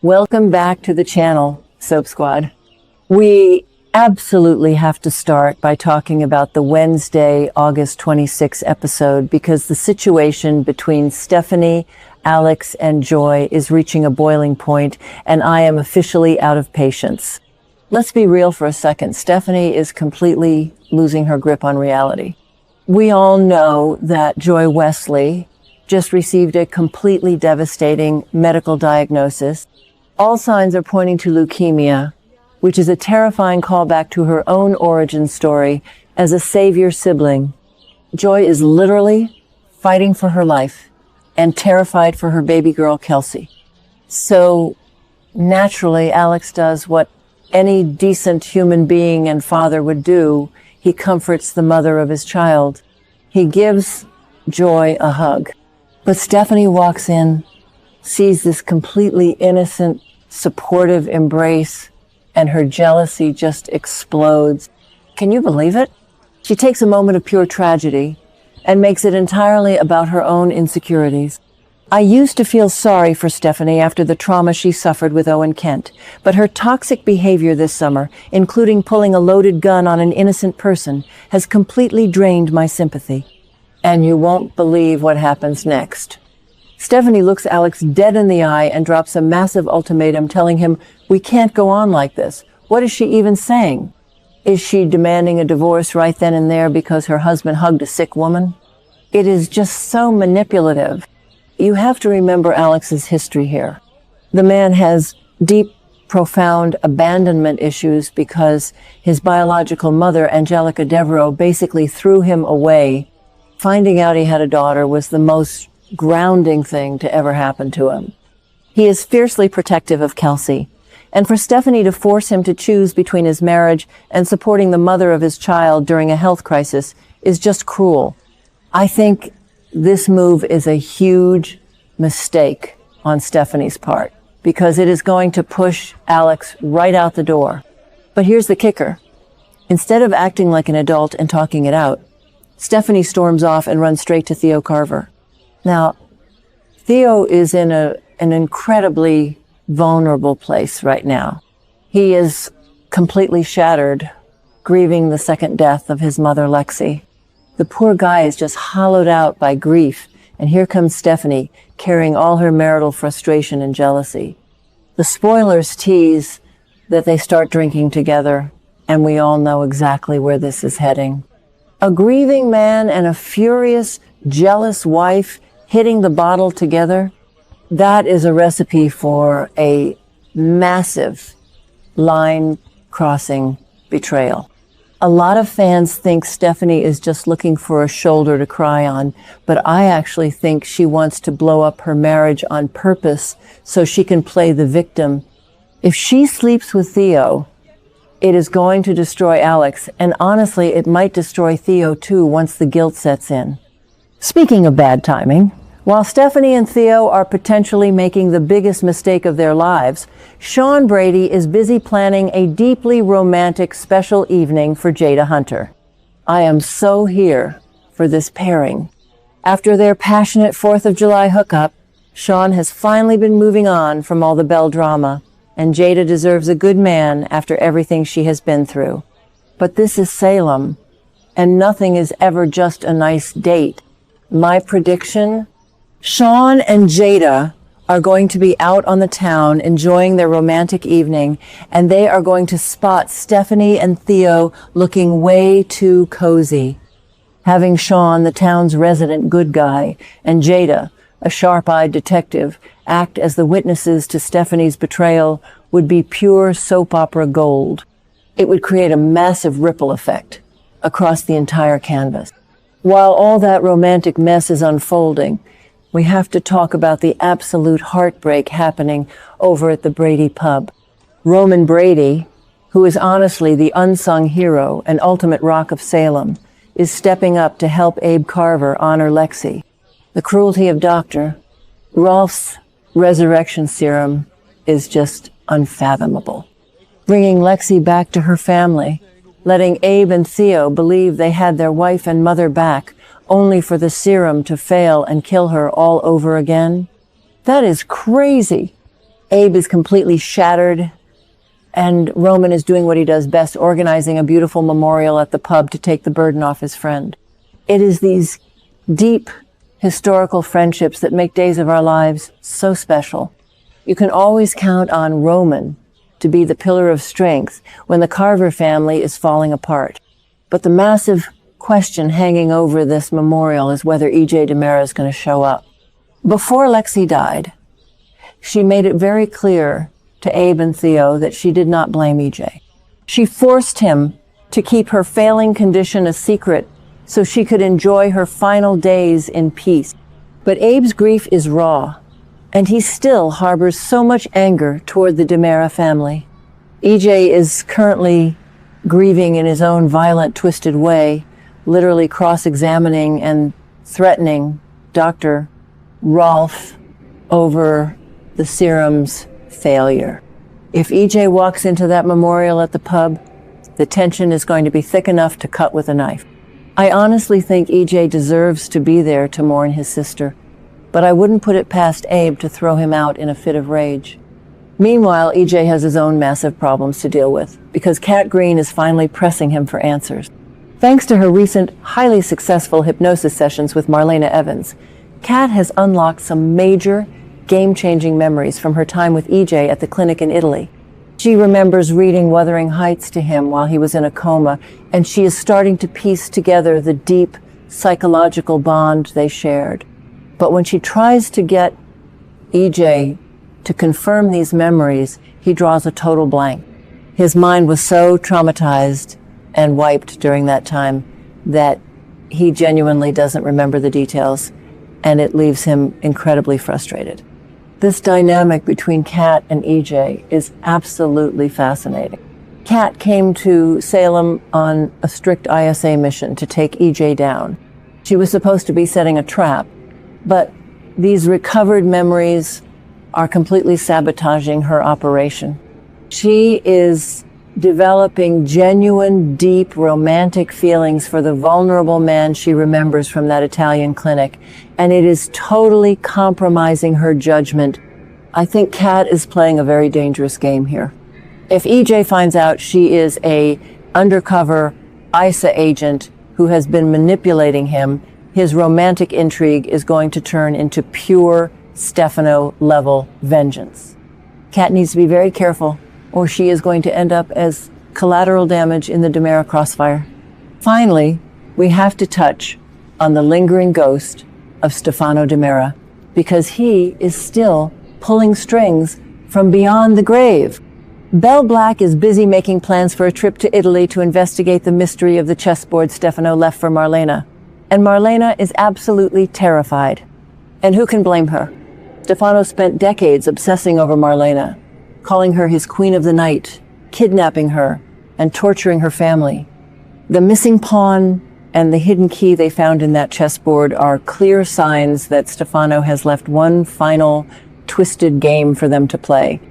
Welcome back to the channel, Soap Squad. We absolutely have to start by talking about the Wednesday, August 26th episode because the situation between Stephanie, Alex, and Joy is reaching a boiling point, and I am officially out of patience. Let's be real for a second. Stephanie is completely losing her grip on reality. We all know that Joy Wesley just received a completely devastating medical diagnosis. All signs are pointing to leukemia, which is a terrifying callback to her own origin story as a savior sibling. Joy is literally fighting for her life and terrified for her baby girl, Kelsey. So naturally, Alex does what any decent human being and father would do. He comforts the mother of his child. He gives Joy a hug. But Stephanie walks in, sees this completely innocent, supportive embrace, and her jealousy just explodes. Can you believe it? She takes a moment of pure tragedy and makes it entirely about her own insecurities. I used to feel sorry for Stephanie after the trauma she suffered with Owen Kent, but her toxic behavior this summer, including pulling a loaded gun on an innocent person, has completely drained my sympathy. And you won't believe what happens next. Stephanie looks Alex dead in the eye and drops a massive ultimatum telling him, "We can't go on like this." What is she even saying? Is she demanding a divorce right then and there because her husband hugged a sick woman? It is just so manipulative. You have to remember Alex's history here. The man has deep, profound abandonment issues because his biological mother, Angelica Devereaux, basically threw him away. Finding out he had a daughter was the most grounding thing to ever happen to him. He is fiercely protective of Kelsey, and for Stephanie to force him to choose between his marriage and supporting the mother of his child during a health crisis is just cruel. I think this move is a huge mistake on Stephanie's part because it is going to push Alex right out the door. But here's the kicker. Instead of acting like an adult and talking it out, Stephanie storms off and runs straight to Theo Carver. Now, Theo is in an incredibly vulnerable place right now. He is completely shattered, grieving the second death of his mother, Lexie. The poor guy is just hollowed out by grief, and here comes Stephanie, carrying all her marital frustration and jealousy. The spoilers tease that they start drinking together, and we all know exactly where this is heading. A grieving man and a furious, jealous wife hitting the bottle together, that is a recipe for a massive line-crossing betrayal. A lot of fans think Stephanie is just looking for a shoulder to cry on, but I actually think she wants to blow up her marriage on purpose so she can play the victim. If she sleeps with Theo, it is going to destroy Alex, and honestly, it might destroy Theo too once the guilt sets in. Speaking of bad timing, while Stephanie and Theo are potentially making the biggest mistake of their lives, Shawn Brady is busy planning a deeply romantic special evening for Jada Hunter. I am so here for this pairing. After their passionate 4th of July hookup, Shawn has finally been moving on from all the Belle drama, and Jada deserves a good man after everything she has been through. But this is Salem, and nothing is ever just a nice date. My prediction: Shawn and Jada are going to be out on the town enjoying their romantic evening, and they are going to spot Stephanie and Theo looking way too cozy. Having Shawn, the town's resident good guy, and Jada, a sharp-eyed detective, act as the witnesses to Stephanie's betrayal would be pure soap opera gold. It would create a massive ripple effect across the entire canvas. While all that romantic mess is unfolding, we have to talk about the absolute heartbreak happening over at the Brady Pub. Roman Brady, who is honestly the unsung hero and ultimate rock of Salem, is stepping up to help Abe Carver honor Lexie. The cruelty of Dr. Rolf's resurrection serum is just unfathomable. Bringing Lexie back to her family, letting Abe and Theo believe they had their wife and mother back, only for the serum to fail and kill her all over again. That is crazy. Abe is completely shattered, and Roman is doing what he does best, organizing a beautiful memorial at the pub to take the burden off his friend. It is these deep historical friendships that make days of our lives so special. You can always count on Roman to be the pillar of strength when the Carver family is falling apart. But the massive question hanging over this memorial is whether EJ DiMera is going to show up. Before Lexie died, she made it very clear to Abe and Theo that she did not blame EJ. She forced him to keep her failing condition a secret so she could enjoy her final days in peace. But Abe's grief is raw, and he still harbors so much anger toward the DiMera family. EJ is currently grieving in his own violent, twisted way, literally cross-examining and threatening Dr. Rolf over the serum's failure. If EJ walks into that memorial at the pub, the tension is going to be thick enough to cut with a knife. I honestly think EJ deserves to be there to mourn his sister, but I wouldn't put it past Abe to throw him out in a fit of rage. Meanwhile, EJ has his own massive problems to deal with, because Kat Greene is finally pressing him for answers. Thanks to her recent, highly successful hypnosis sessions with Marlena Evans, Kat has unlocked some major, game-changing memories from her time with EJ at the clinic in Italy. She remembers reading Wuthering Heights to him while he was in a coma, and she is starting to piece together the deep psychological bond they shared. But when she tries to get EJ to confirm these memories, he draws a total blank. His mind was so traumatized and wiped during that time that he genuinely doesn't remember the details, and it leaves him incredibly frustrated. This dynamic between Kat and EJ is absolutely fascinating. Kat came to Salem on a strict ISA mission to take EJ down. She was supposed to be setting a trap, but these recovered memories are completely sabotaging her operation. She is developing genuine, deep, romantic feelings for the vulnerable man she remembers from that Italian clinic, and it is totally compromising her judgment. I think Kat is playing a very dangerous game here. If EJ finds out she is a undercover ISA agent who has been manipulating him, his romantic intrigue is going to turn into pure Stefano-level vengeance. Kat needs to be very careful, or she is going to end up as collateral damage in the DiMera crossfire. Finally, we have to touch on the lingering ghost of Stefano DiMera, because he is still pulling strings from beyond the grave. Belle Black is busy making plans for a trip to Italy to investigate the mystery of the chessboard Stefano left for Marlena. And Marlena is absolutely terrified. And who can blame her? Stefano spent decades obsessing over Marlena, calling her his queen of the night, kidnapping her, and torturing her family. The missing pawn and the hidden key they found in that chessboard are clear signs that Stefano has left one final twisted game for them to play.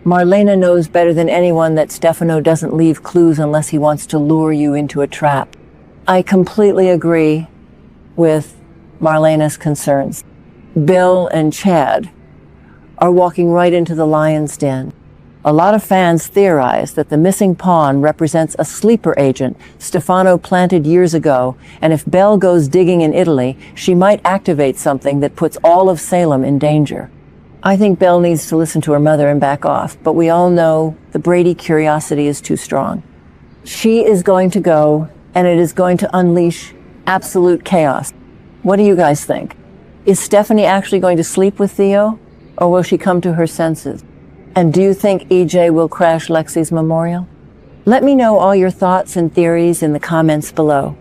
Marlena knows better than anyone that Stefano doesn't leave clues unless he wants to lure you into a trap. I completely agree with Marlena's concerns. Bill and Chad are walking right into the lion's den. A lot of fans theorize that the missing pawn represents a sleeper agent Stefano planted years ago, and if Belle goes digging in Italy, she might activate something that puts all of Salem in danger. I think Belle needs to listen to her mother and back off, but we all know the Brady curiosity is too strong. She is going to go, and it is going to unleash absolute chaos. What do you guys think? Is Stephanie actually going to sleep with Theo, or will she come to her senses? And do you think EJ will crash Lexie's memorial? Let me know all your thoughts and theories in the comments below.